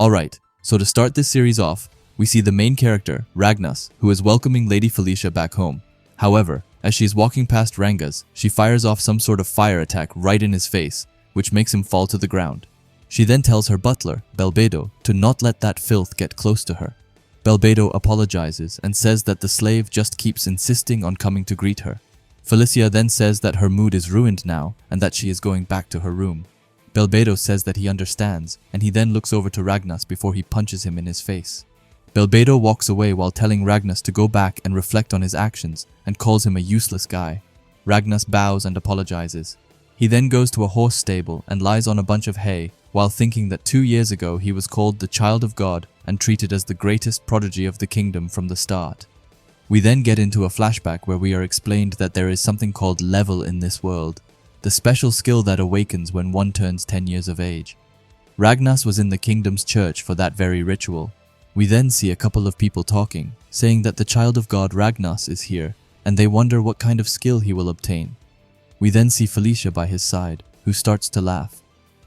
Alright, so to start this series off, we see the main character, Ragnas, who is welcoming Lady Felicia back home. However, as she is walking past Rangas, she fires off some sort of fire attack right in his face, which makes him fall to the ground. She then tells her butler, Belbedo, to not let that filth get close to her. Belbedo apologizes and says that the slave just keeps insisting on coming to greet her. Felicia then says that her mood is ruined now and that she is going back to her room. Belbedo says that he understands, and he then looks over to Ragnas before he punches him in his face. Belbedo walks away while telling Ragnas to go back and reflect on his actions and calls him a useless guy. Ragnas bows and apologizes. He then goes to a horse stable and lies on a bunch of hay while thinking that 2 years ago he was called the Child of God and treated as the greatest prodigy of the kingdom from the start. We then get into a flashback where we are explained that there is something called level in this world, the special skill that awakens when one turns 10 years of age. Ragnas was in the kingdom's church for that very ritual. We then see a couple of people talking, saying that the Child of God Ragnas is here, and they wonder what kind of skill he will obtain. We then see Felicia by his side, who starts to laugh.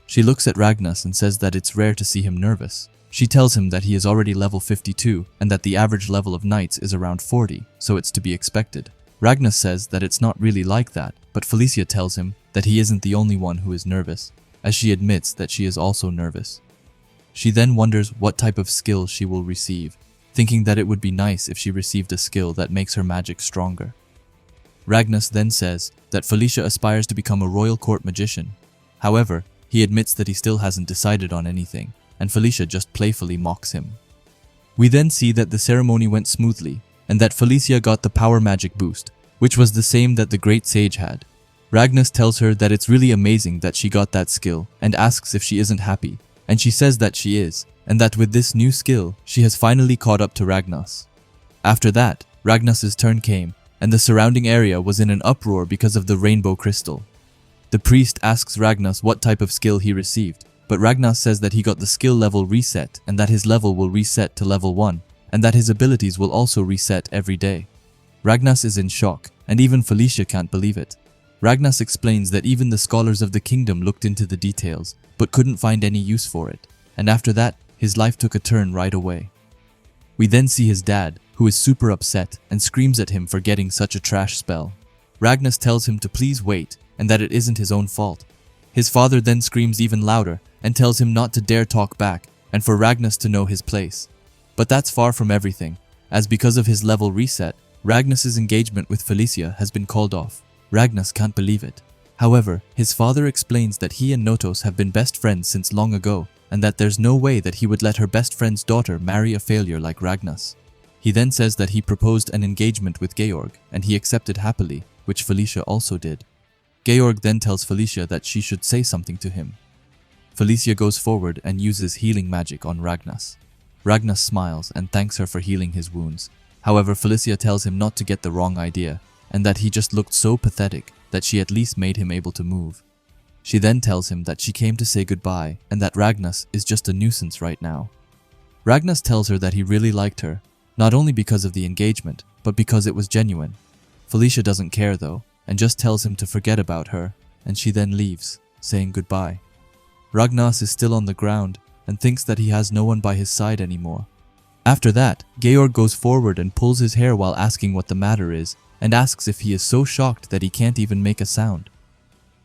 She looks at Ragnas and says that it's rare to see him nervous. She tells him that he is already level 52 and that the average level of knights is around 40, so it's to be expected. Ragnas says that it's not really like that, but Felicia tells him that he isn't the only one who is nervous, as she admits that she is also nervous. She then wonders what type of skill she will receive, thinking that it would be nice if she received a skill that makes her magic stronger. Ragnas then says that Felicia aspires to become a royal court magician. However, he admits that he still hasn't decided on anything, and Felicia just playfully mocks him. We then see that the ceremony went smoothly, and that Felicia got the power magic boost, which was the same that the great sage had. Ragnas tells her that it's really amazing that she got that skill, and asks if she isn't happy, and she says that she is, and that with this new skill, she has finally caught up to Ragnas. After that, Ragnas's turn came, and the surrounding area was in an uproar because of the rainbow crystal. The priest asks Ragnas what type of skill he received, but Ragnas says that he got the skill level reset and that his level will reset to level 1, and that his abilities will also reset every day. Ragnas is in shock, and even Felicia can't believe it. Ragnas explains that even the scholars of the kingdom looked into the details, but couldn't find any use for it, and after that, his life took a turn right away. We then see his dad, who is super upset and screams at him for getting such a trash spell. Ragnas tells him to please wait, and that it isn't his own fault. His father then screams even louder and tells him not to dare talk back and for Ragnas to know his place. But that's far from everything, as because of his level reset, Ragnas's engagement with Felicia has been called off. Ragnas can't believe it. However, his father explains that he and Notos have been best friends since long ago, and that there's no way that he would let her best friend's daughter marry a failure like Ragnas. He then says that he proposed an engagement with Georg, and he accepted happily, which Felicia also did. Georg then tells Felicia that she should say something to him. Felicia goes forward and uses healing magic on Ragnas. Ragnas smiles and thanks her for healing his wounds. However, Felicia tells him not to get the wrong idea, and that he just looked so pathetic that she at least made him able to move. She then tells him that she came to say goodbye and that Ragnas is just a nuisance right now. Ragnas tells her that he really liked her, not only because of the engagement, but because it was genuine. Felicia doesn't care though, and just tells him to forget about her, and she then leaves, saying goodbye. Ragnas is still on the ground and thinks that he has no one by his side anymore. After that, Georg goes forward and pulls his hair while asking what the matter is, and asks if he is so shocked that he can't even make a sound.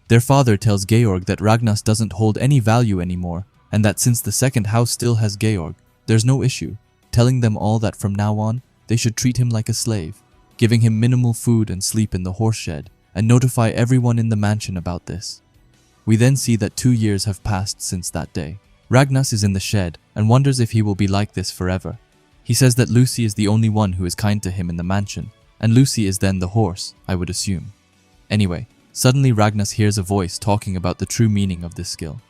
Their father tells Georg that Ragnas doesn't hold any value anymore, and that since the second house still has Georg, there's no issue, telling them all that from now on, they should treat him like a slave, giving him minimal food and sleep in the horse shed, and notify everyone in the mansion about this. We then see that 2 years have passed since that day. Ragnas is in the shed and wonders if he will be like this forever. He says that Lucy is the only one who is kind to him in the mansion, and Lucy is then the horse, I would assume. Anyway, suddenly Ragnas hears a voice talking about the true meaning of this skill.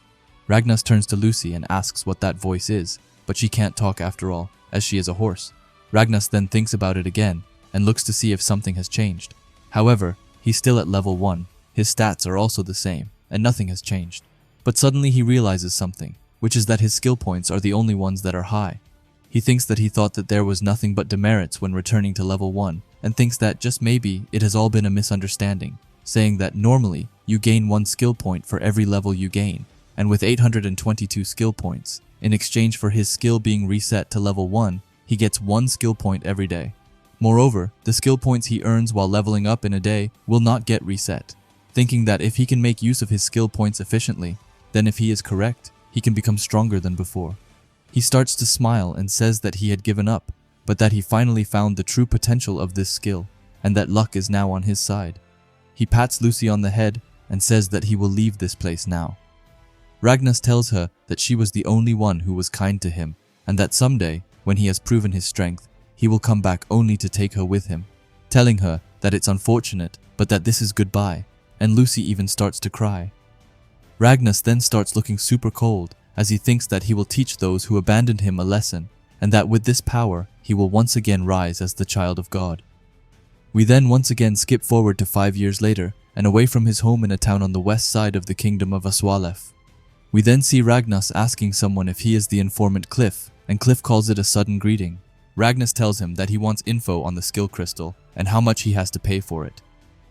Ragnas turns to Lucy and asks what that voice is, but she can't talk after all, as she is a horse. Ragnas then thinks about it again and looks to see if something has changed. However, he's still at level 1, his stats are also the same, and nothing has changed. But suddenly he realizes something, which is that his skill points are the only ones that are high. He thinks that he thought that there was nothing but demerits when returning to level 1, and thinks that just maybe it has all been a misunderstanding, saying that normally you gain 1 skill point for every level you gain, and with 822 skill points, In exchange for his skill being reset to level 1, he gets 1 skill point every day. Moreover, the skill points he earns while leveling up in a day will not get reset, thinking that if he can make use of his skill points efficiently, then if he is correct, he can become stronger than before. He starts to smile and says that he had given up, but that he finally found the true potential of this skill, and that luck is now on his side. He pats Lucy on the head and says that he will leave this place now. Ragnas tells her that she was the only one who was kind to him, and that someday, when he has proven his strength, he will come back only to take her with him, telling her that it's unfortunate, but that this is goodbye, and Lucy even starts to cry. Ragnas then starts looking super cold, as he thinks that he will teach those who abandoned him a lesson, and that with this power, he will once again rise as the child of God. We then once again skip forward to 5 years later, and away from his home in a town on the west side of the kingdom of Aswalef. We then see Ragnas asking someone if he is the informant Cliff, and Cliff calls it a sudden greeting. Ragnas tells him that he wants info on the skill crystal, and how much he has to pay for it.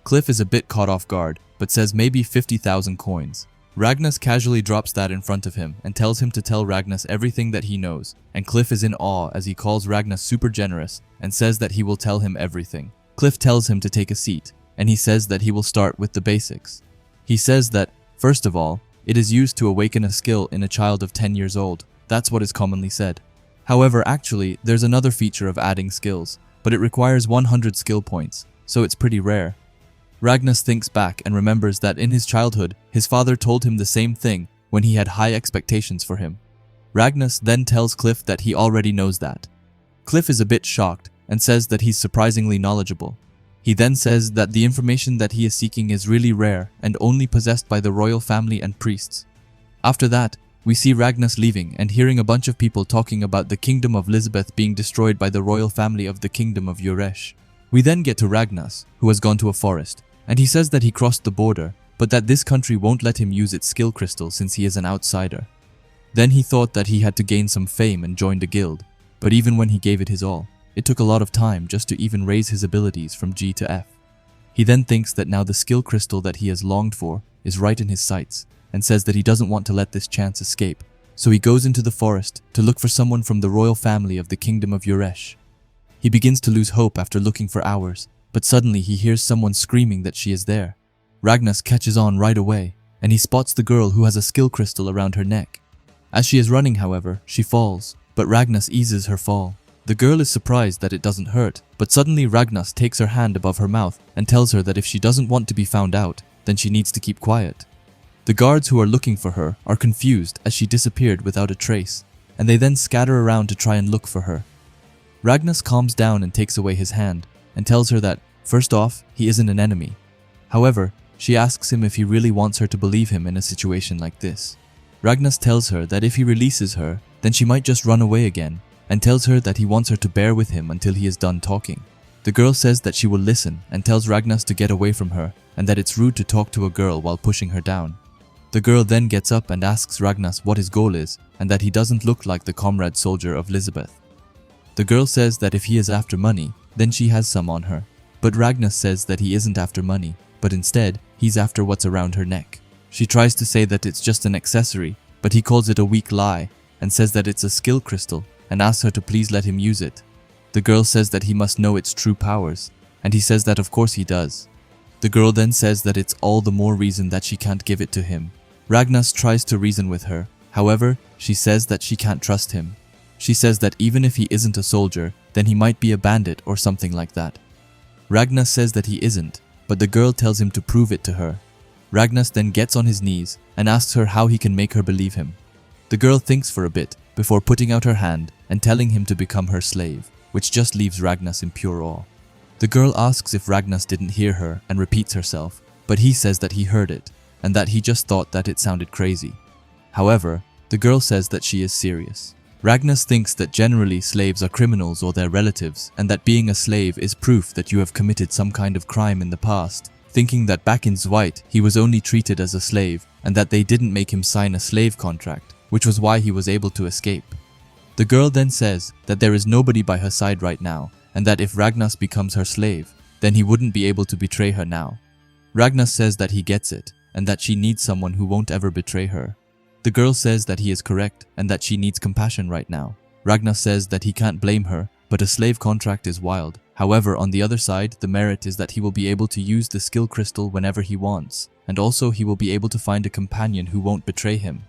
Cliff is a bit caught off guard, but says maybe 50,000 coins. Ragnas casually drops that in front of him, and tells him to tell Ragnas everything that he knows, and Cliff is in awe as he calls Ragnas super generous, and says that he will tell him everything. Cliff tells him to take a seat, and he says that he will start with the basics. He says that, first of all, it is used to awaken a skill in a child of 10 years old. That's what is commonly said. However, actually, there's another feature of adding skills, but it requires 100 skill points, so it's pretty rare. Ragnas thinks back and remembers that in his childhood, his father told him the same thing when he had high expectations for him. Ragnas then tells Cliff that he already knows that. Cliff is a bit shocked and says that he's surprisingly knowledgeable. He then says that the information that he is seeking is really rare and only possessed by the royal family and priests. After that, we see Ragnas leaving and hearing a bunch of people talking about the kingdom of Lisbeth being destroyed by the royal family of the kingdom of Yuresh. We then get to Ragnas, who has gone to a forest, and he says that he crossed the border, but that this country won't let him use its skill crystal since he is an outsider. Then he thought that he had to gain some fame and joined a guild, but even when he gave it his all, it took a lot of time just to even raise his abilities from G to F. He then thinks that now the skill crystal that he has longed for is right in his sights, and says that he doesn't want to let this chance escape, so he goes into the forest to look for someone from the royal family of the kingdom of Yuresh. He begins to lose hope after looking for hours, but suddenly he hears someone screaming that she is there. Ragnas catches on right away, and he spots the girl who has a skill crystal around her neck. As she is running, however, she falls, but Ragnas eases her fall. The girl is surprised that it doesn't hurt, but suddenly Ragnas takes her hand above her mouth and tells her that if she doesn't want to be found out, then she needs to keep quiet. The guards who are looking for her are confused as she disappeared without a trace, and they then scatter around to try and look for her. Ragnas calms down and takes away his hand, and tells her that, first off, he isn't an enemy. However, she asks him if he really wants her to believe him in a situation like this. Ragnas tells her that if he releases her, then she might just run away again, and tells her that he wants her to bear with him until he is done talking. The girl says that she will listen and tells Ragnas to get away from her, and that it's rude to talk to a girl while pushing her down. The girl then gets up and asks Ragnas what his goal is, and that he doesn't look like the comrade soldier of Lisbeth. The girl says that if he is after money, then she has some on her. But Ragnas says that he isn't after money, but instead, he's after what's around her neck. She tries to say that it's just an accessory, but he calls it a weak lie, and says that it's a skill crystal, and asks her to please let him use it. The girl says that he must know its true powers, and he says that of course he does. The girl then says that it's all the more reason that she can't give it to him. Ragnas tries to reason with her, however, she says that she can't trust him. She says that even if he isn't a soldier, then he might be a bandit or something like that. Ragnas says that he isn't, but the girl tells him to prove it to her. Ragnas then gets on his knees and asks her how he can make her believe him. The girl thinks for a bit before putting out her hand and telling him to become her slave, which just leaves Ragnas in pure awe. The girl asks if Ragnas didn't hear her and repeats herself, but he says that he heard it and that he just thought that it sounded crazy. However, the girl says that she is serious. Ragnas thinks that generally slaves are criminals or their relatives, and that being a slave is proof that you have committed some kind of crime in the past, thinking that back in Zweit he was only treated as a slave and that they didn't make him sign a slave contract, which was why he was able to escape. The girl then says that there is nobody by her side right now, and that if Ragnas becomes her slave, then he wouldn't be able to betray her now. Ragnas says that he gets it, and that she needs someone who won't ever betray her. The girl says that he is correct and that she needs compassion right now. Ragnar says that he can't blame her, but a slave contract is wild. However, on the other side, the merit is that he will be able to use the skill crystal whenever he wants, and also he will be able to find a companion who won't betray him.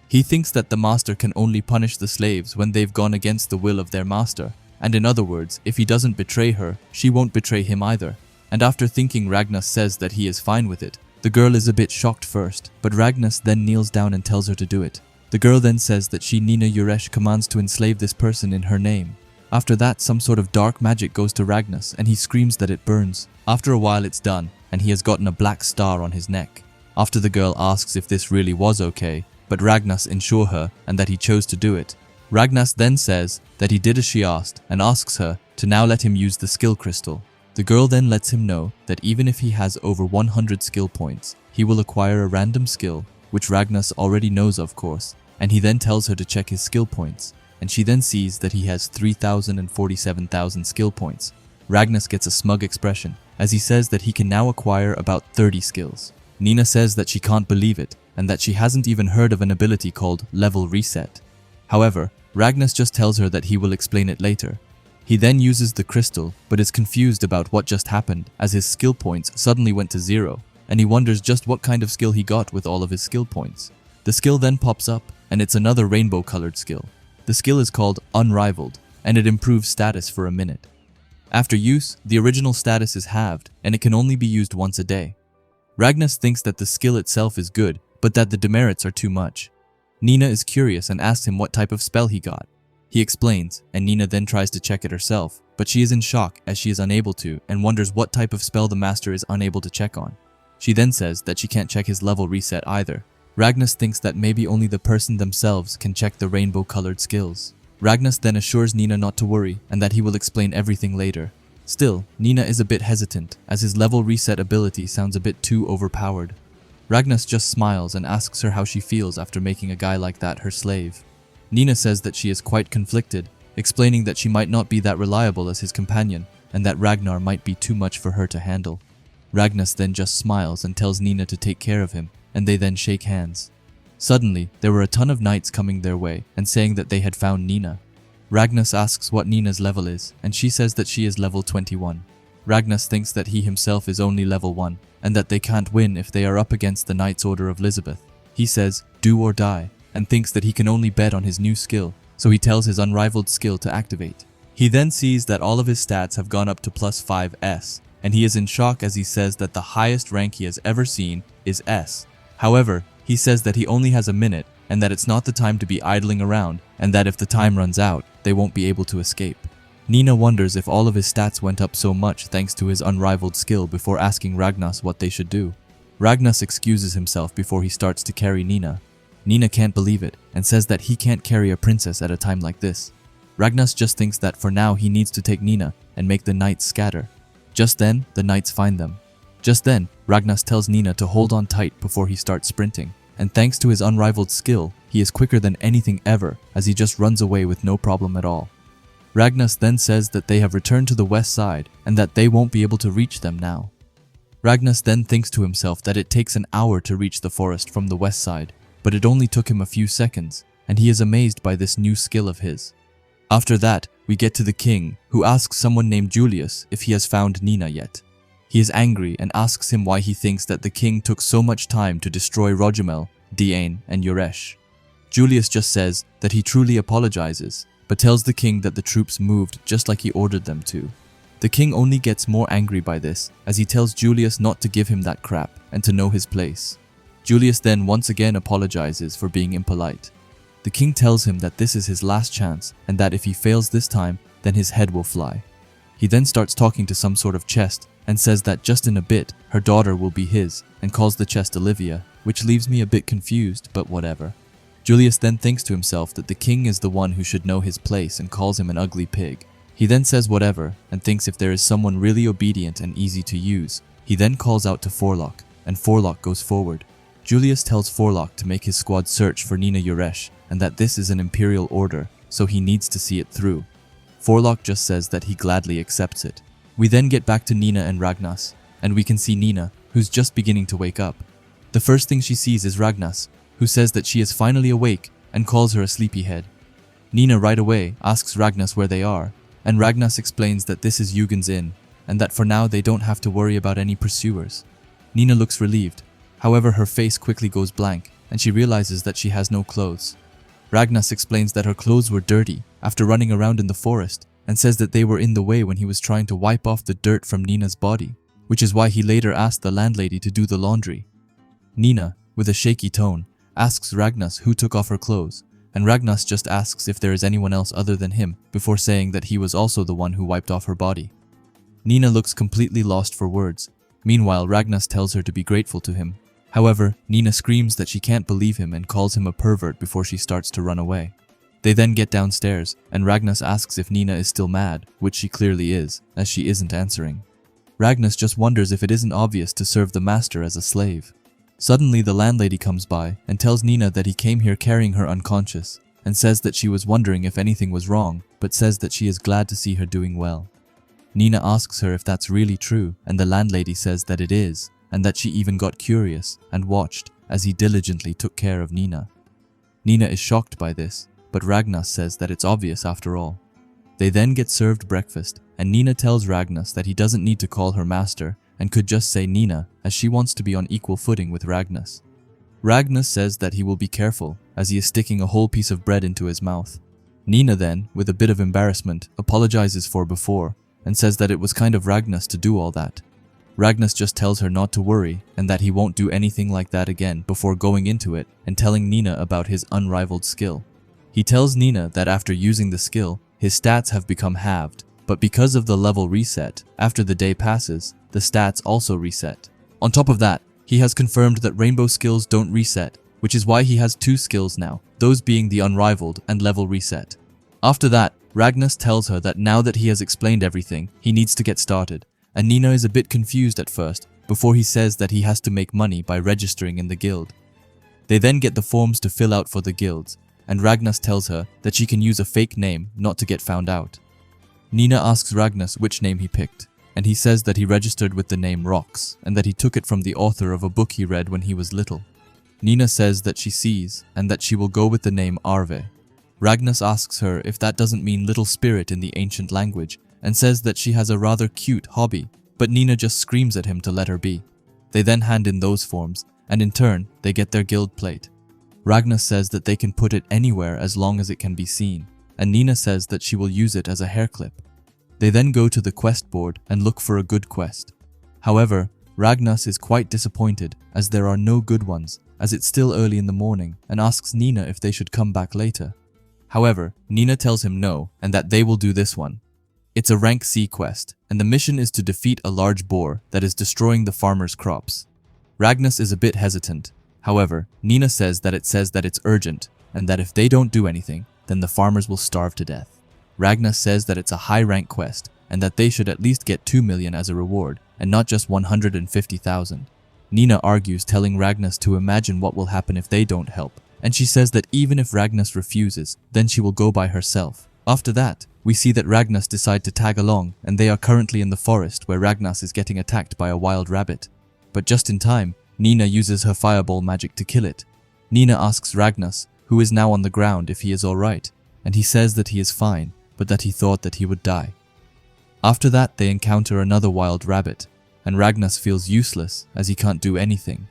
He thinks that the master can only punish the slaves when they've gone against the will of their master, and in other words, if he doesn't betray her, she won't betray him either. And after thinking, Ragnar says that he is fine with it. The girl is a bit shocked first, but Ragnar then kneels down and tells her to do it. The girl then says that she, Nina Yuresh, commands to enslave this person in her name. After that, some sort of dark magic goes to Ragnar and he screams that it burns. After a while it's done, and he has gotten a black star on his neck. After the girl asks if this really was okay, but Ragnar ensure her and that he chose to do it. Ragnar then says that he did as she asked and asks her to now let him use the skill crystal. The girl then lets him know that even if he has over 100 skill points, he will acquire a random skill, which Ragnar already knows of course, and he then tells her to check his skill points, and she then sees that he has 3,047,000 skill points. Ragnar gets a smug expression, as he says that he can now acquire about 30 skills. Nina says that she can't believe it, and that she hasn't even heard of an ability called Level Reset. However, Ragnar just tells her that he will explain it later. He then uses the crystal, but is confused about what just happened, as his skill points suddenly went to 0, and he wonders just what kind of skill he got with all of his skill points. The skill then pops up, and it's another rainbow-colored skill. The skill is called Unrivaled, and it improves status for a minute. After use, the original status is halved, and it can only be used once a day. Ragnar thinks that the skill itself is good, but that the demerits are too much. Nina is curious and asks him what type of spell he got. He explains, and Nina then tries to check it herself, but she is in shock as she is unable to and wonders what type of spell the master is unable to check on. She then says that she can't check his level reset either. Ragnar thinks that maybe only the person themselves can check the rainbow-colored skills. Ragnar then assures Nina not to worry and that he will explain everything later. Still, Nina is a bit hesitant as his level reset ability sounds a bit too overpowered. Ragnar just smiles and asks her how she feels after making a guy like that her slave. Nina says that she is quite conflicted, explaining that she might not be that reliable as his companion and that Ragnar might be too much for her to handle. Ragnar then just smiles and tells Nina to take care of him, and they then shake hands. Suddenly, there were a ton of knights coming their way and saying that they had found Nina. Ragnar asks what Nina's level is, and she says that she is level 21. Ragnar thinks that he himself is only level 1, and that they can't win if they are up against the Knights Order of Elizabeth. He says, do or die, and thinks that he can only bet on his new skill, so he tells his unrivaled skill to activate. He then sees that all of his stats have gone up to plus 5S, and he is in shock as he says that the highest rank he has ever seen is S. However, he says that he only has a minute, and that it's not the time to be idling around, and that if the time runs out, they won't be able to escape. Nina wonders if all of his stats went up so much thanks to his unrivaled skill before asking Ragnar what they should do. Ragnar excuses himself before he starts to carry Nina. Nina can't believe it, and says that he can't carry a princess at a time like this. Ragnar just thinks that for now he needs to take Nina and make the knights scatter. Just then, the knights find them. Just then, Ragnar tells Nina to hold on tight before he starts sprinting, and thanks to his unrivaled skill, he is quicker than anything ever as he just runs away with no problem at all. Ragnar then says that they have returned to the west side and that they won't be able to reach them now. Ragnar then thinks to himself that it takes an hour to reach the forest from the west side, but it only took him a few seconds, and he is amazed by this new skill of his. After that, we get to the king, who asks someone named Julius if he has found Nina yet. He is angry and asks him why he thinks that the king took so much time to destroy Rojamel, Diane, and Yuresh. Julius just says that he truly apologizes, but tells the king that the troops moved just like he ordered them to. The king only gets more angry by this, as he tells Julius not to give him that crap and to know his place. Julius then once again apologizes for being impolite. The king tells him that this is his last chance and that if he fails this time, then his head will fly. He then starts talking to some sort of chest and says that just in a bit, her daughter will be his and calls the chest Olivia, which leaves me a bit confused, but whatever. Julius then thinks to himself that the king is the one who should know his place and calls him an ugly pig. He then says whatever and thinks if there is someone really obedient and easy to use. He then calls out to Forlock, and Forlock goes forward. Julius tells Forlock to make his squad search for Nina Yuresh and that this is an imperial order, so he needs to see it through. Forlock just says that he gladly accepts it. We then get back to Nina and Ragnar, and we can see Nina, who's just beginning to wake up. The first thing she sees is Ragnar, who says that she is finally awake and calls her a sleepyhead. Nina right away asks Ragnas where they are, and Ragnas explains that this is Yugen's inn, and that for now they don't have to worry about any pursuers. Nina looks relieved. However, her face quickly goes blank, and she realizes that she has no clothes. Ragnas explains that her clothes were dirty after running around in the forest, and says that they were in the way when he was trying to wipe off the dirt from Nina's body, which is why he later asked the landlady to do the laundry. Nina, with a shaky tone, asks Ragnas who took off her clothes, and Ragnas just asks if there is anyone else other than him before saying that he was also the one who wiped off her body. Nina looks completely lost for words. Meanwhile, Ragnas tells her to be grateful to him. However, Nina screams that she can't believe him and calls him a pervert before she starts to run away. They then get downstairs, and Ragnas asks if Nina is still mad, which she clearly is, as she isn't answering. Ragnas just wonders if it isn't obvious to serve the master as a slave. Suddenly, the landlady comes by and tells Nina that he came here carrying her unconscious, and says that she was wondering if anything was wrong, but says that she is glad to see her doing well. Nina asks her if that's really true, and the landlady says that it is, and that she even got curious and watched as he diligently took care of Nina. Nina is shocked by this, but Ragnas says that it's obvious after all. They then get served breakfast, and Nina tells Ragnas that he doesn't need to call her master and could just say Nina, as she wants to be on equal footing with Ragnas. Ragnas says that he will be careful, as he is sticking a whole piece of bread into his mouth. Nina then, with a bit of embarrassment, apologizes for before, and says that it was kind of Ragnas to do all that. Ragnas just tells her not to worry and that he won't do anything like that again before going into it and telling Nina about his unrivaled skill. He tells Nina that after using the skill, his stats have become halved, but because of the level reset, after the day passes, the stats also reset. On top of that, he has confirmed that rainbow skills don't reset, which is why he has 2 skills now, those being the unrivaled and level reset. After that, Ragnas tells her that now that he has explained everything, he needs to get started, and Nina is a bit confused at first, before he says that he has to make money by registering in the guild. They then get the forms to fill out for the guilds, and Ragnas tells her that she can use a fake name not to get found out. Nina asks Ragnas which name he picked, and he says that he registered with the name Rox, and that he took it from the author of a book he read when he was little. Nina says that she sees, and that she will go with the name Arve. Ragnas asks her if that doesn't mean little spirit in the ancient language, and says that she has a rather cute hobby, but Nina just screams at him to let her be. They then hand in those forms, and in turn, they get their guild plate. Ragnas says that they can put it anywhere as long as it can be seen, and Nina says that she will use it as a hair clip. They then go to the quest board and look for a good quest. However, Ragnas is quite disappointed as there are no good ones, as it's still early in the morning, and asks Nina if they should come back later. However, Nina tells him no, and that they will do this one. It's a rank C quest, and the mission is to defeat a large boar that is destroying the farmer's crops. Ragnas is a bit hesitant. However, Nina says that it's urgent, and that if they don't do anything, then the farmers will starve to death. Ragnas says that it's a high-rank quest, and that they should at least get 2 million as a reward, and not just 150,000. Nina argues, telling Ragnas to imagine what will happen if they don't help, and she says that even if Ragnas refuses, then she will go by herself. After that, we see that Ragnas decide to tag along, and they are currently in the forest where Ragnas is getting attacked by a wild rabbit. But just in time, Nina uses her fireball magic to kill it. Nina asks Ragnas, who is now on the ground, if he is alright, and he says that he is fine, but that he thought that he would die. After that, they encounter another wild rabbit, and Ragnas feels useless as he can't do anything.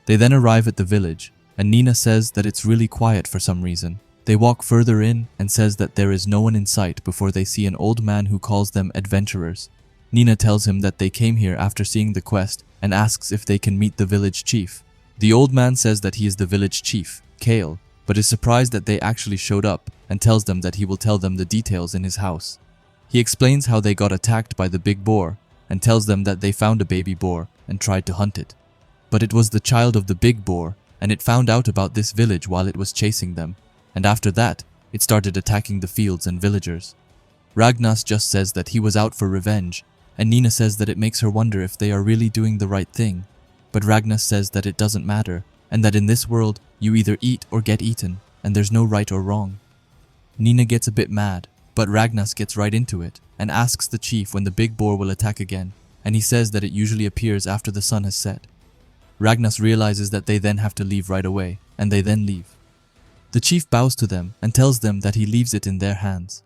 They then arrive at the village, and Nina says that it's really quiet for some reason. They walk further in and says that there is no one in sight before they see an old man who calls them adventurers. Nina tells him that they came here after seeing the quest and asks if they can meet the village chief. The old man says that he is the village chief, Kale, but is surprised that they actually showed up and tells them that he will tell them the details in his house. He explains how they got attacked by the big boar and tells them that they found a baby boar and tried to hunt it. But it was the child of the big boar, and it found out about this village while it was chasing them, and after that, it started attacking the fields and villagers. Ragnas just says that he was out for revenge, and Nina says that it makes her wonder if they are really doing the right thing. But Ragnas says that it doesn't matter, and that in this world, you either eat or get eaten, and there's no right or wrong. Nina gets a bit mad, but Ragnas gets right into it, and asks the chief when the big boar will attack again, and he says that it usually appears after the sun has set. Ragnas realizes that they then have to leave right away, and they then leave. The chief bows to them and tells them that he leaves it in their hands.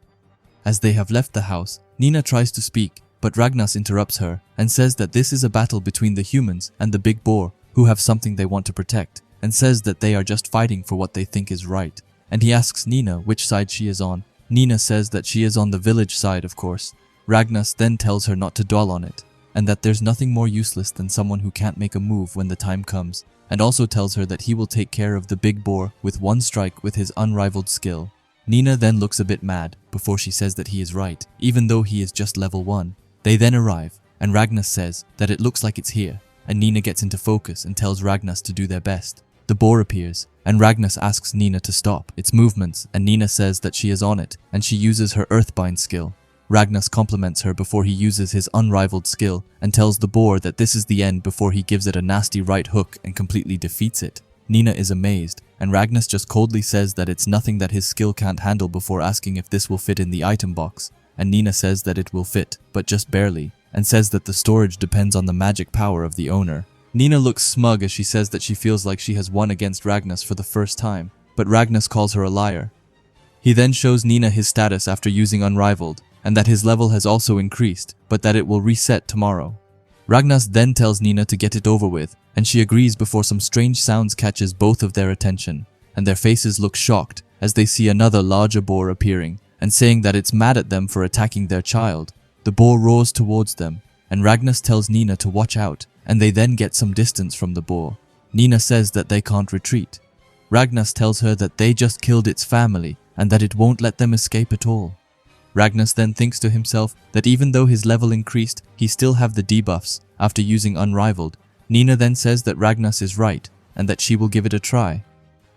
As they have left the house, Nina tries to speak, but Ragnas interrupts her and says that this is a battle between the humans and the big boar, who have something they want to protect, and says that they are just fighting for what they think is right. And he asks Nina which side she is on. Nina says that she is on the village side, of course. Ragnas then tells her not to dwell on it, and that there's nothing more useless than someone who can't make a move when the time comes, and also tells her that he will take care of the big boar with one strike with his unrivaled skill. Nina then looks a bit mad before she says that he is right, even though he is just level 1. They then arrive, and Ragnas says that it looks like it's here, and Nina gets into focus and tells Ragnas to do their best. The boar appears, and Ragnas asks Nina to stop its movements, and Nina says that she is on it, and she uses her earthbind skill. Ragnas compliments her before he uses his unrivaled skill and tells the boar that this is the end before he gives it a nasty right hook and completely defeats it. Nina is amazed, and Ragnas just coldly says that it's nothing that his skill can't handle before asking if this will fit in the item box, and Nina says that it will fit, but just barely, and says that the storage depends on the magic power of the owner. Nina looks smug as she says that she feels like she has won against Ragnas for the first time, but Ragnas calls her a liar. He then shows Nina his status after using Unrivaled, and that his level has also increased, but that it will reset tomorrow. Ragnas then tells Nina to get it over with, and she agrees before some strange sounds catches both of their attention, and their faces look shocked as they see another larger boar appearing, and saying that it's mad at them for attacking their child. The boar roars towards them, and Ragnas tells Nina to watch out, and they then get some distance from the boar. Nina says that they can't retreat. Ragnas tells her that they just killed its family, and that it won't let them escape at all. Ragnas then thinks to himself that even though his level increased, he still have the debuffs after using Unrivaled. Nina then says that Ragnas is right, and that she will give it a try.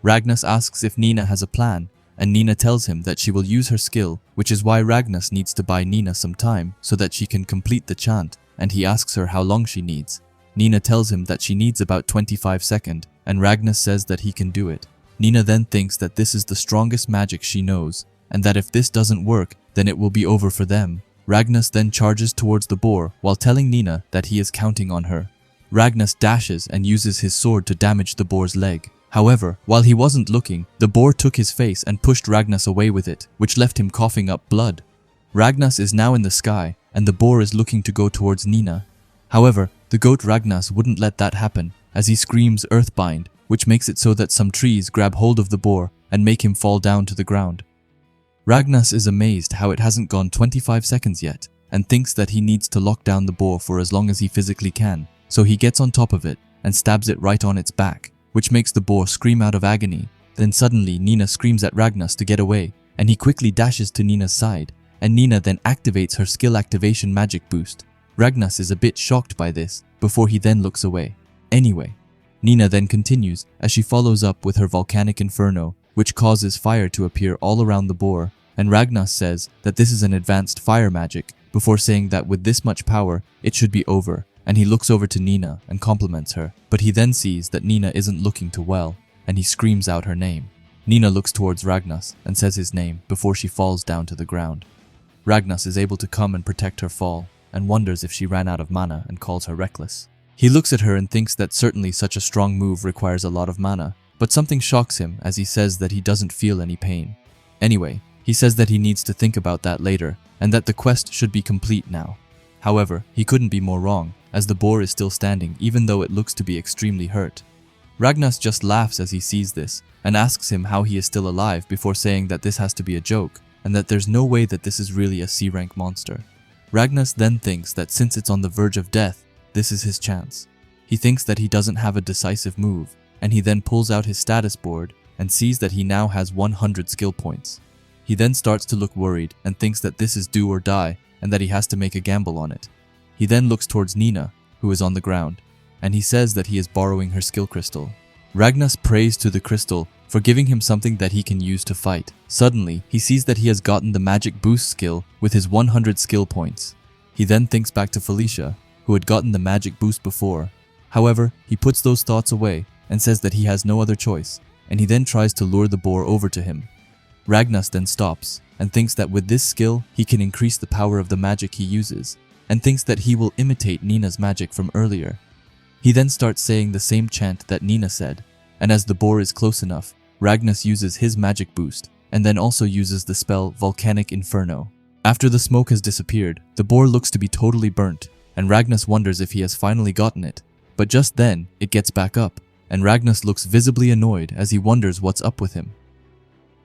Ragnas asks if Nina has a plan, and Nina tells him that she will use her skill, which is why Ragnas needs to buy Nina some time so that she can complete the chant, and he asks her how long she needs. Nina tells him that she needs about 25 seconds, and Ragnas says that he can do it. Nina then thinks that this is the strongest magic she knows, and that if this doesn't work, then it will be over for them. Ragnas then charges towards the boar while telling Nina that he is counting on her. Ragnas dashes and uses his sword to damage the boar's leg. However, while he wasn't looking, the boar took his face and pushed Ragnas away with it, which left him coughing up blood. Ragnas is now in the sky, and the boar is looking to go towards Nina. However, the goat Ragnas wouldn't let that happen, as he screams Earthbind, which makes it so that some trees grab hold of the boar and make him fall down to the ground. Ragnas is amazed how it hasn't gone 25 seconds yet, and thinks that he needs to lock down the boar for as long as he physically can, so he gets on top of it and stabs it right on its back, which makes the boar scream out of agony. Then suddenly Nina screams at Ragnas to get away, and he quickly dashes to Nina's side, and Nina then activates her skill activation magic boost. Ragnas is a bit shocked by this, before he then looks away. Anyway, Nina then continues as she follows up with her volcanic inferno, which causes fire to appear all around the boar, and Ragnas says that this is an advanced fire magic, before saying that with this much power, it should be over, and he looks over to Nina and compliments her, but he then sees that Nina isn't looking too well, and he screams out her name. Nina looks towards Ragnas and says his name before she falls down to the ground. Ragnas is able to come and protect her fall, and wonders if she ran out of mana and calls her reckless. He looks at her and thinks that certainly such a strong move requires a lot of mana, but something shocks him as he says that he doesn't feel any pain. Anyway, he says that he needs to think about that later, and that the quest should be complete now. However, he couldn't be more wrong, as the boar is still standing even though it looks to be extremely hurt. Ragnas just laughs as he sees this, and asks him how he is still alive before saying that this has to be a joke, and that there's no way that this is really a C-rank monster. Ragnas then thinks that since it's on the verge of death, this is his chance. He thinks that he doesn't have a decisive move, and he then pulls out his status board and sees that he now has 100 skill points. He then starts to look worried and thinks that this is do or die and that he has to make a gamble on it. He then looks towards Nina, who is on the ground, and he says that he is borrowing her skill crystal. Ragnas prays to the crystal for giving him something that he can use to fight. Suddenly, he sees that he has gotten the magic boost skill with his 100 skill points. He then thinks back to Felicia, who had gotten the magic boost before. However, he puts those thoughts away and says that he has no other choice, and he then tries to lure the boar over to him. Ragnas then stops and thinks that with this skill, he can increase the power of the magic he uses, and thinks that he will imitate Nina's magic from earlier. He then starts saying the same chant that Nina said, and as the boar is close enough, Ragnas uses his magic boost, and then also uses the spell Volcanic Inferno. After the smoke has disappeared, the boar looks to be totally burnt, and Ragnas wonders if he has finally gotten it. But just then, it gets back up, and Ragnas looks visibly annoyed as he wonders what's up with him.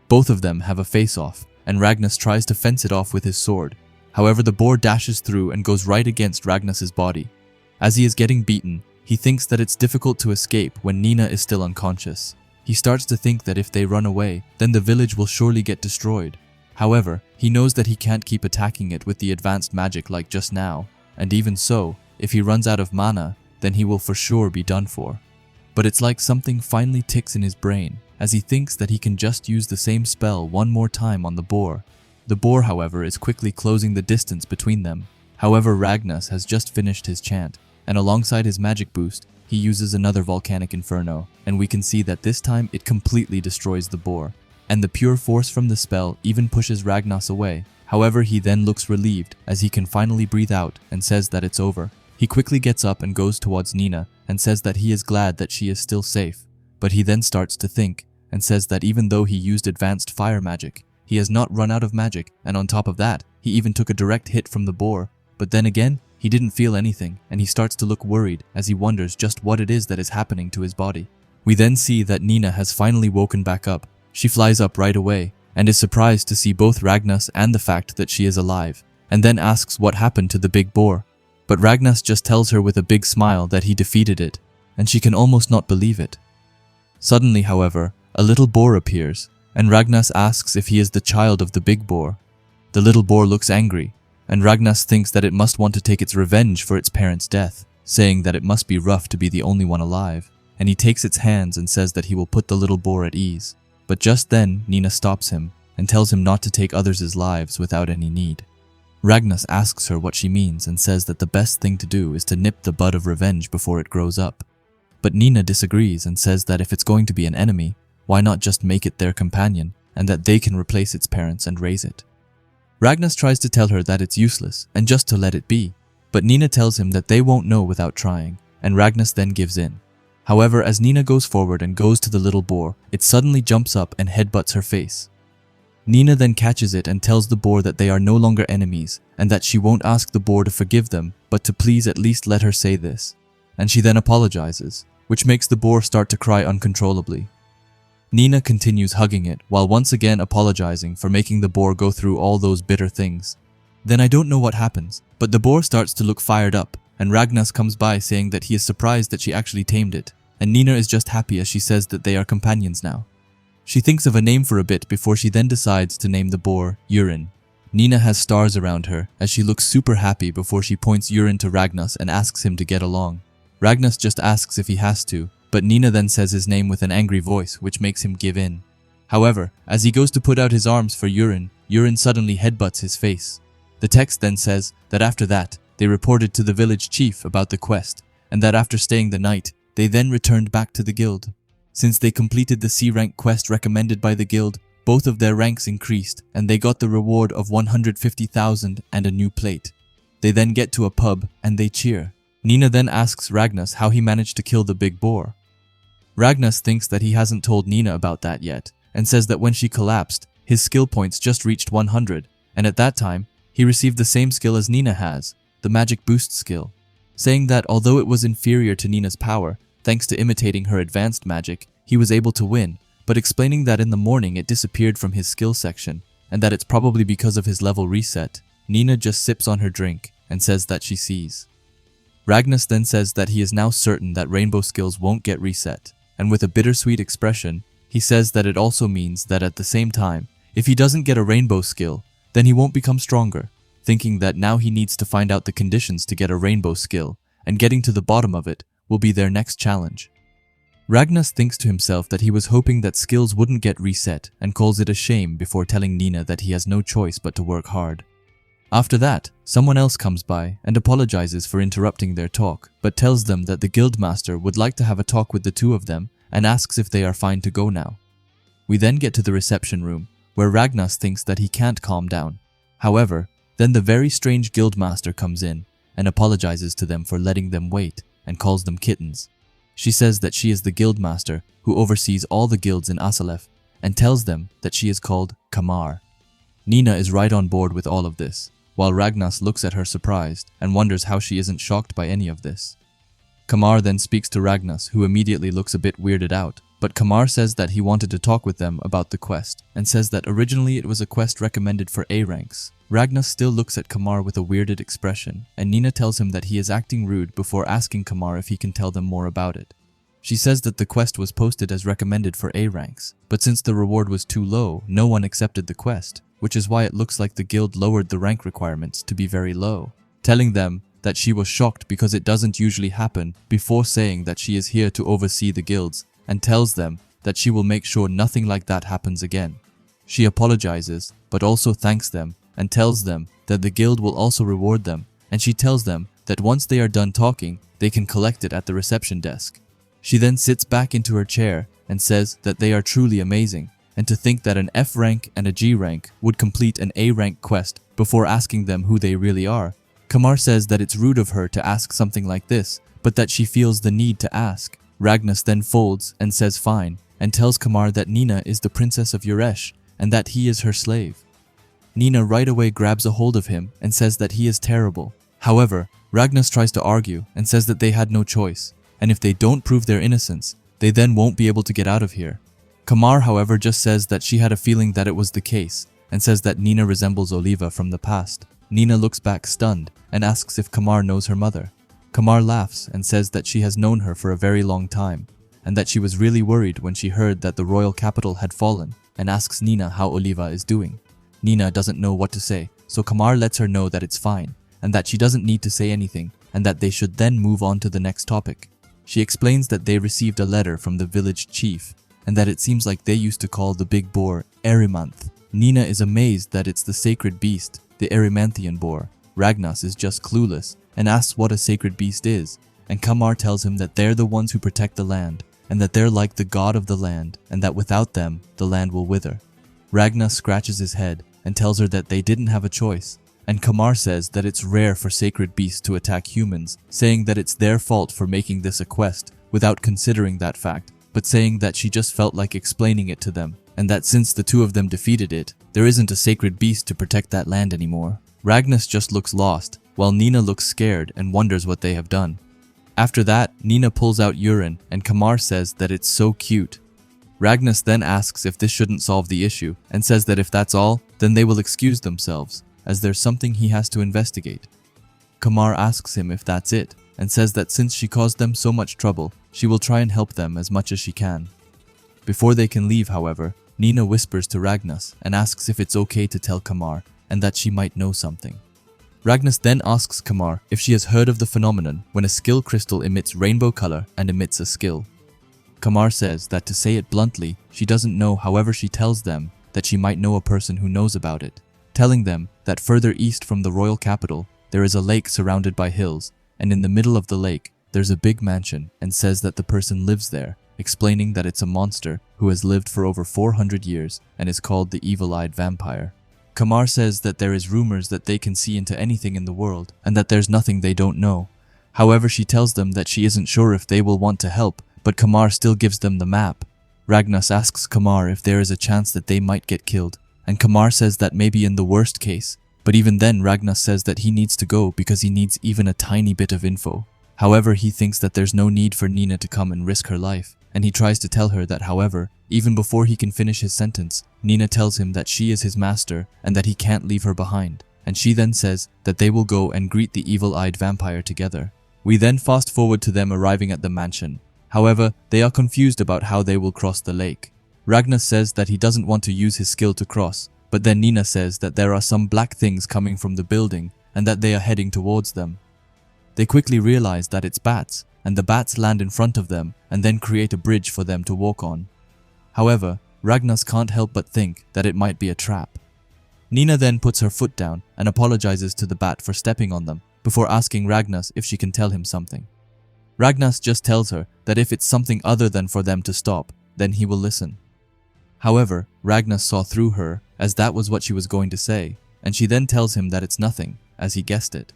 Both of them have a face-off, and Ragnas tries to fence it off with his sword. However, the boar dashes through and goes right against Ragnas's body. As he is getting beaten, he thinks that it's difficult to escape when Nina is still unconscious. He starts to think that if they run away, then the village will surely get destroyed. However, he knows that he can't keep attacking it with the advanced magic like just now, and even so, if he runs out of mana, then he will for sure be done for. But it's like something finally ticks in his brain, as he thinks that he can just use the same spell one more time on the boar. The boar, however, is quickly closing the distance between them. However, Ragnas has just finished his chant, and alongside his magic boost, he uses another Volcanic Inferno, and we can see that this time it completely destroys the boar, and the pure force from the spell even pushes Ragnas away. However, he then looks relieved as he can finally breathe out and says that it's over. He quickly gets up and goes towards Nina and says that he is glad that she is still safe, but he then starts to think and says that even though he used advanced fire magic, he has not run out of magic, and on top of that, he even took a direct hit from the boar. But then again, he didn't feel anything, and he starts to look worried as he wonders just what it is that is happening to his body. We then see that Nina has finally woken back up. She flies up right away, and is surprised to see both Ragnas and the fact that she is alive, and then asks what happened to the big boar. But Ragnas just tells her with a big smile that he defeated it, and she can almost not believe it. Suddenly, however, a little boar appears, and Ragnas asks if he is the child of the big boar. The little boar looks angry, and Ragnas thinks that it must want to take its revenge for its parents' death, saying that it must be rough to be the only one alive, and he takes its hands and says that he will put the little boar at ease. But just then, Nina stops him and tells him not to take others' lives without any need. Ragnas asks her what she means and says that the best thing to do is to nip the bud of revenge before it grows up. But Nina disagrees and says that if it's going to be an enemy, why not just make it their companion, and that they can replace its parents and raise it. Ragnas tries to tell her that it's useless and just to let it be, but Nina tells him that they won't know without trying, and Ragnas then gives in. However, as Nina goes forward and goes to the little boar, it suddenly jumps up and headbutts her face. Nina then catches it and tells the boar that they are no longer enemies, and that she won't ask the boar to forgive them, but to please at least let her say this. And she then apologizes, which makes the boar start to cry uncontrollably. Nina continues hugging it, while once again apologizing for making the boar go through all those bitter things. Then I don't know what happens, but the boar starts to look fired up, and Ragnas comes by saying that he is surprised that she actually tamed it, and Nina is just happy as she says that they are companions now. She thinks of a name for a bit before she then decides to name the boar Urine. Nina has stars around her as she looks super happy before she points Urine to Ragnas and asks him to get along. Ragnas just asks if he has to, but Nina then says his name with an angry voice, which makes him give in. However, as he goes to put out his arms for Urine, Urine suddenly headbutts his face. The text then says that after that, they reported to the village chief about the quest, and that after staying the night, they then returned back to the guild. Since they completed the C-rank quest recommended by the guild, both of their ranks increased, and they got the reward of 150,000 and a new plate. They then get to a pub, and they cheer. Nina then asks Ragnas how he managed to kill the big boar. Ragnas thinks that he hasn't told Nina about that yet, and says that when she collapsed, his skill points just reached 100, and at that time, he received the same skill as Nina has, the magic boost skill, saying that although it was inferior to Nina's power, thanks to imitating her advanced magic, he was able to win, but explaining that in the morning it disappeared from his skill section, and that it's probably because of his level reset. Nina just sips on her drink, and says that she sees. Ragnas then says that he is now certain that rainbow skills won't get reset, and with a bittersweet expression, he says that it also means that at the same time, if he doesn't get a rainbow skill, then he won't become stronger, thinking that now he needs to find out the conditions to get a rainbow skill, and getting to the bottom of it will be their next challenge. Ragnas thinks to himself that he was hoping that skills wouldn't get reset and calls it a shame before telling Nina that he has no choice but to work hard. After that, someone else comes by and apologizes for interrupting their talk, but tells them that the guildmaster would like to have a talk with the two of them and asks if they are fine to go now. We then get to the reception room, where Ragnas thinks that he can't calm down. However, then the very strange guildmaster comes in and apologizes to them for letting them wait and calls them kittens. She says that she is the guild master who oversees all the guilds in Asalef and tells them that she is called Kamar. Nina is right on board with all of this, while Ragnas looks at her surprised and wonders how she isn't shocked by any of this. Kamar then speaks to Ragnas, who immediately looks a bit weirded out, but Kamar says that he wanted to talk with them about the quest and says that originally it was a quest recommended for A ranks. Ragnas still looks at Kamar with a weirded expression, and Nina tells him that he is acting rude before asking Kamar if he can tell them more about it. She says that the quest was posted as recommended for A ranks, but since the reward was too low, no one accepted the quest, which is why it looks like the guild lowered the rank requirements to be very low, telling them that she was shocked because it doesn't usually happen, before saying that she is here to oversee the guilds, and tells them that she will make sure nothing like that happens again. She apologizes, but also thanks them, and tells them that the guild will also reward them, and she tells them that once they are done talking, they can collect it at the reception desk. She then sits back into her chair and says that they are truly amazing, and to think that an F rank and a G rank would complete an A rank quest before asking them who they really are. Kamar says that it's rude of her to ask something like this, but that she feels the need to ask. Ragnas then folds and says fine, and tells Kamar that Nina is the princess of Yuresh and that he is her slave. Nina right away grabs a hold of him and says that he is terrible. However, Ragnas tries to argue and says that they had no choice, and if they don't prove their innocence, they then won't be able to get out of here. Kamar, however, just says that she had a feeling that it was the case, and says that Nina resembles Oliva from the past. Nina looks back stunned and asks if Kamar knows her mother. Kamar laughs and says that she has known her for a very long time, and that she was really worried when she heard that the royal capital had fallen, and asks Nina how Oliva is doing. Nina doesn't know what to say, so Kamar lets her know that it's fine, and that she doesn't need to say anything, and that they should then move on to the next topic. She explains that they received a letter from the village chief, and that it seems like they used to call the big boar Erymanth. Nina is amazed that it's the sacred beast, the Erymanthian boar. Ragnas is just clueless and asks what a sacred beast is, and Kamar tells him that they're the ones who protect the land, and that they're like the god of the land, and that without them, the land will wither. Ragnas scratches his head and tells her that they didn't have a choice, and Kamar says that it's rare for sacred beasts to attack humans, saying that it's their fault for making this a quest without considering that fact, but saying that she just felt like explaining it to them, and that since the two of them defeated it, there isn't a sacred beast to protect that land anymore. Ragnas just looks lost, while Nina looks scared and wonders what they have done. After that, Nina pulls out urine, and Kamar says that it's so cute. Ragnas then asks if this shouldn't solve the issue, and says that if that's all, then they will excuse themselves, as there's something he has to investigate. Kamar asks him if that's it, and says that since she caused them so much trouble, she will try and help them as much as she can. Before they can leave, however, Nina whispers to Ragnas and asks if it's okay to tell Kamar, and that she might know something. Ragnas then asks Kamar if she has heard of the phenomenon when a skill crystal emits rainbow color and emits a skill. Kamar says that to say it bluntly, she doesn't know, however she tells them that she might know a person who knows about it, telling them that further east from the royal capital, there is a lake surrounded by hills, and in the middle of the lake, there's a big mansion, and says that the person lives there, explaining that it's a monster who has lived for over 400 years and is called the evil-eyed vampire. Kamar says that there is rumors that they can see into anything in the world, and that there's nothing they don't know. However, she tells them that she isn't sure if they will want to help, but Kamar still gives them the map. Ragnas asks Kamar if there is a chance that they might get killed, and Kamar says that maybe in the worst case, but even then Ragnas says that he needs to go because he needs even a tiny bit of info. However, he thinks that there's no need for Nina to come and risk her life, and he tries to tell her that, however, even before he can finish his sentence, Nina tells him that she is his master and that he can't leave her behind, and she then says that they will go and greet the evil-eyed vampire together. We then fast forward to them arriving at the mansion. However, they are confused about how they will cross the lake. Ragnar says that he doesn't want to use his skill to cross, but then Nina says that there are some black things coming from the building and that they are heading towards them. They quickly realize that it's bats, and the bats land in front of them and then create a bridge for them to walk on. However, Ragnar can't help but think that it might be a trap. Nina then puts her foot down and apologizes to the bat for stepping on them, before asking Ragnar if she can tell him something. Ragnar just tells her that if it's something other than for them to stop, then he will listen. However, Ragnar saw through her, as that was what she was going to say, and she then tells him that it's nothing, as he guessed it.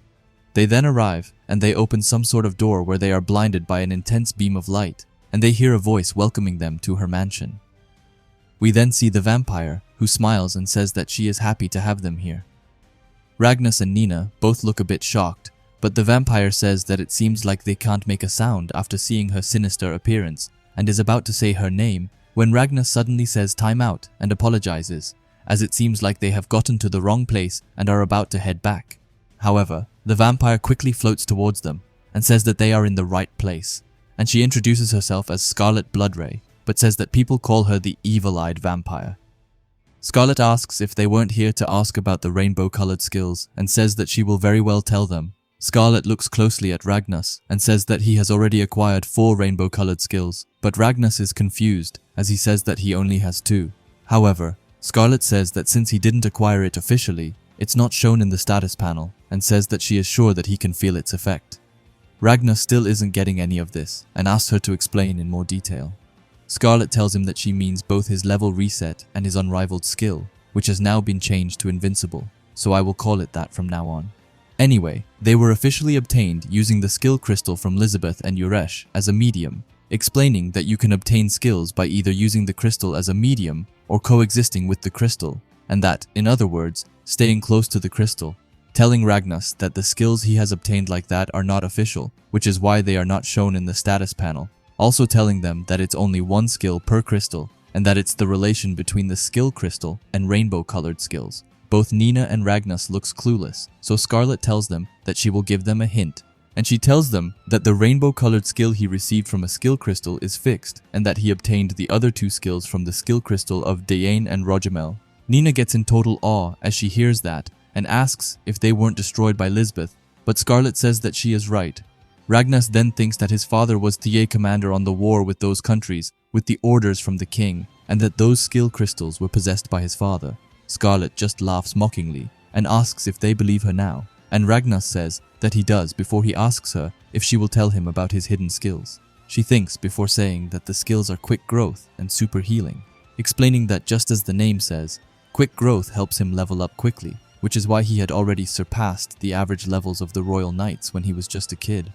They then arrive, and they open some sort of door where they are blinded by an intense beam of light, and they hear a voice welcoming them to her mansion. We then see the vampire, who smiles and says that she is happy to have them here. Ragnas and Nina both look a bit shocked, but the vampire says that it seems like they can't make a sound after seeing her sinister appearance, and is about to say her name when Ragnas suddenly says time out and apologizes, as it seems like they have gotten to the wrong place and are about to head back. However, the vampire quickly floats towards them and says that they are in the right place, and she introduces herself as Scarlet Bloodray, but says that people call her the evil-eyed vampire. Scarlet asks if they weren't here to ask about the rainbow-colored skills and says that she will very well tell them. Scarlet looks closely at Ragnas and says that he has already acquired 4 rainbow-colored skills, but Ragnas is confused as he says that he only has 2. However, Scarlet says that since he didn't acquire it officially, it's not shown in the status panel, and says that she is sure that he can feel its effect. Ragnas still isn't getting any of this and asks her to explain in more detail. Scarlet tells him that she means both his level reset and his unrivaled skill, which has now been changed to invincible, so I will call it that from now on. Anyway, they were officially obtained using the skill crystal from Elizabeth and Yuresh as a medium, explaining that you can obtain skills by either using the crystal as a medium or coexisting with the crystal, and that, in other words, staying close to the crystal, telling Ragnas that the skills he has obtained like that are not official, which is why they are not shown in the status panel, also telling them that it's only 1 skill per crystal, and that it's the relation between the skill crystal and rainbow-colored skills. Both Nina and Ragnas looks clueless, so Scarlet tells them that she will give them a hint, and she tells them that the rainbow-colored skill he received from a skill crystal is fixed, and that he obtained the other 2 skills from the skill crystal of Diane and Rojamel. Nina gets in total awe as she hears that, and asks if they weren't destroyed by Lisbeth, but Scarlet says that she is right. Ragnas then thinks that his father was the commander on the war with those countries, with the orders from the king, and that those skill crystals were possessed by his father. Scarlet just laughs mockingly and asks if they believe her now, and Ragnas says that he does before he asks her if she will tell him about his hidden skills. She thinks before saying that the skills are quick growth and super healing, explaining that just as the name says, quick growth helps him level up quickly, which is why he had already surpassed the average levels of the Royal Knights when he was just a kid.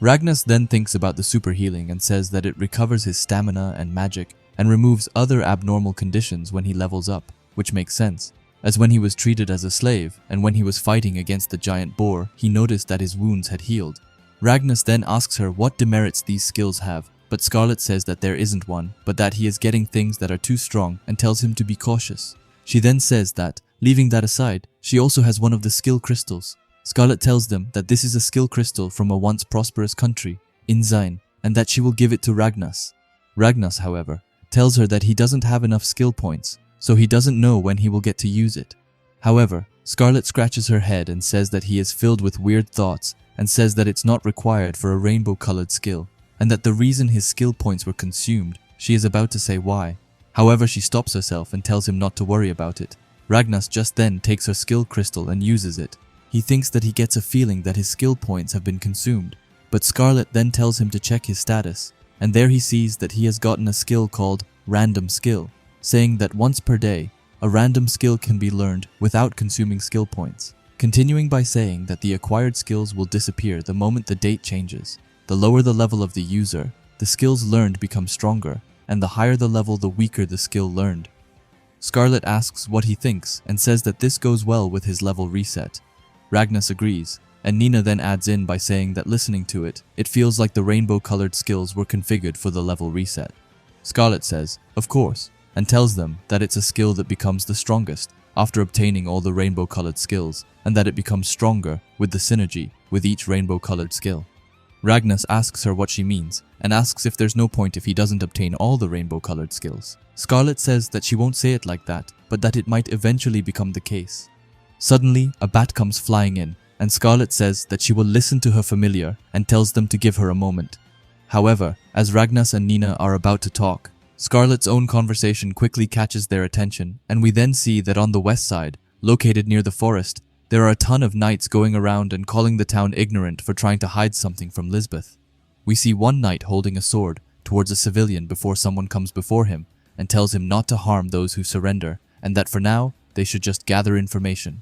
Ragnas then thinks about the super healing and says that it recovers his stamina and magic and removes other abnormal conditions when he levels up, which makes sense, as when he was treated as a slave and when he was fighting against the giant boar, he noticed that his wounds had healed. Ragnas then asks her what demerits these skills have, but Scarlet says that there isn't one, but that he is getting things that are too strong and tells him to be cautious. She then says that, leaving that aside, she also has one of the skill crystals. Scarlet tells them that this is a skill crystal from a once prosperous country, Inzine, and that she will give it to Ragnas. Ragnas, however, tells her that he doesn't have enough skill points, so he doesn't know when he will get to use it. However, Scarlet scratches her head and says that he is filled with weird thoughts and says that it's not required for a rainbow-colored skill, and that the reason his skill points were consumed, she is about to say why. However, she stops herself and tells him not to worry about it. Ragnas just then takes her skill crystal and uses it. He thinks that he gets a feeling that his skill points have been consumed, but Scarlet then tells him to check his status, and there he sees that he has gotten a skill called Random Skill, saying that once per day, a random skill can be learned without consuming skill points, continuing by saying that the acquired skills will disappear the moment the date changes. The lower the level of the user, the skills learned become stronger, and the higher the level, the weaker the skill learned. Scarlet asks what he thinks and says that this goes well with his level reset. Ragnas agrees, and Nina then adds in by saying that listening to it, it feels like the rainbow-colored skills were configured for the level reset. Scarlet says, of course, and tells them that it's a skill that becomes the strongest after obtaining all the rainbow-colored skills, and that it becomes stronger with the synergy with each rainbow-colored skill. Ragnas asks her what she means, and asks if there's no point if he doesn't obtain all the rainbow-colored skills. Scarlet says that she won't say it like that, but that it might eventually become the case. Suddenly, a bat comes flying in, and Scarlet says that she will listen to her familiar and tells them to give her a moment. However, as Ragnas and Nina are about to talk, Scarlet's own conversation quickly catches their attention, and we then see that on the west side, located near the forest, there are a ton of knights going around and calling the town ignorant for trying to hide something from Lisbeth. We see one knight holding a sword towards a civilian before someone comes before him and tells him not to harm those who surrender, and that for now, they should just gather information.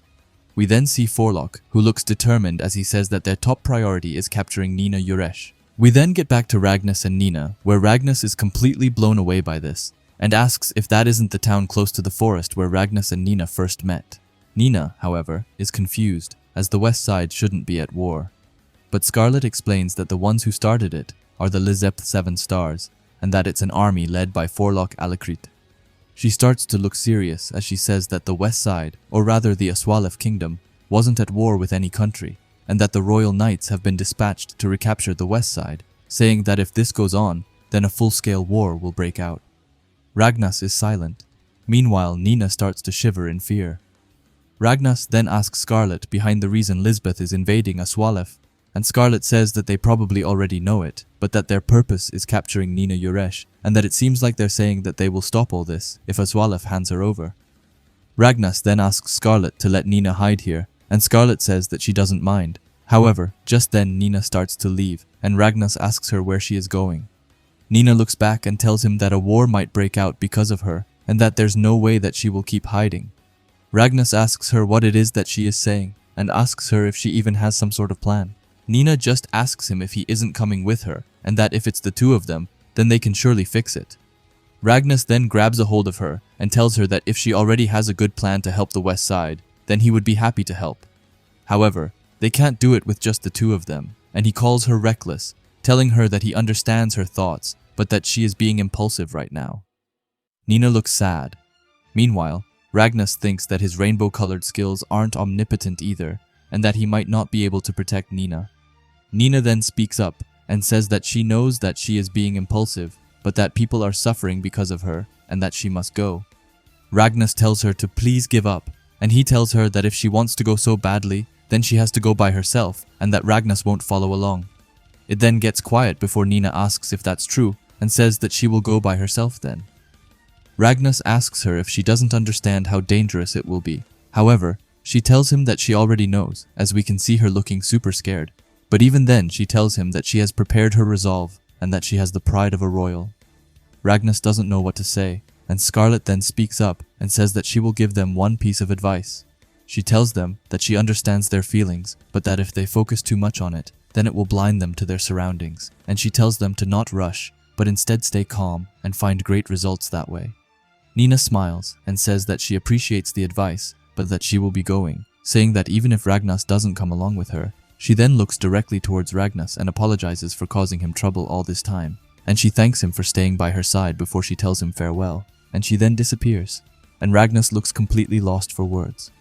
We then see Forlock, who looks determined as he says that their top priority is capturing Nina Yuresh. We then get back to Ragnus and Nina, where Ragnus is completely blown away by this, and asks if that isn't the town close to the forest where Ragnus and Nina first met. Nina, however, is confused, as the West Side shouldn't be at war. But Scarlet explains that the ones who started it are the Lizep 7 Stars, and that it's an army led by Forlock Alakrit. She starts to look serious as she says that the West Side, or rather the Aswalef Kingdom, wasn't at war with any country, and that the Royal Knights have been dispatched to recapture the West Side, saying that if this goes on, then a full-scale war will break out. Ragnus is silent. Meanwhile, Nina starts to shiver in fear. Ragnus then asks Scarlet behind the reason Lisbeth is invading Aswalef, and Scarlet says that they probably already know it, but that their purpose is capturing Nina Yuresh, and that it seems like they're saying that they will stop all this if Aswalef hands her over. Ragnus then asks Scarlet to let Nina hide here, and Scarlet says that she doesn't mind. However, just then Nina starts to leave, and Ragnus asks her where she is going. Nina looks back and tells him that a war might break out because of her, and that there's no way that she will keep hiding. Ragnus asks her what it is that she is saying, and asks her if she even has some sort of plan. Nina just asks him if he isn't coming with her, and that if it's the two of them, then they can surely fix it. Ragnus then grabs a hold of her and tells her that if she already has a good plan to help the West Side, then he would be happy to help. However, they can't do it with just the two of them, and he calls her reckless, telling her that he understands her thoughts, but that she is being impulsive right now. Nina looks sad. Meanwhile, Ragnus thinks that his rainbow-colored skills aren't omnipotent either, and that he might not be able to protect Nina. Nina then speaks up and says that she knows that she is being impulsive, but that people are suffering because of her, and that she must go. Ragnus tells her to please give up, and he tells her that if she wants to go so badly, then she has to go by herself, and that Ragnus won't follow along. It then gets quiet before Nina asks if that's true, and says that she will go by herself then. Ragnus asks her if she doesn't understand how dangerous it will be. However, she tells him that she already knows, as we can see her looking super scared. But even then, she tells him that she has prepared her resolve, and that she has the pride of a royal. Ragnus doesn't know what to say, and Scarlet then speaks up and says that she will give them one piece of advice. She tells them that she understands their feelings, but that if they focus too much on it, then it will blind them to their surroundings, and she tells them to not rush, but instead stay calm and find great results that way. Nina smiles and says that she appreciates the advice, but that she will be going, saying that even if Ragnus doesn't come along with her. She then looks directly towards Ragnus and apologizes for causing him trouble all this time, and she thanks him for staying by her side before she tells him farewell, and she then disappears, and Ragnus looks completely lost for words.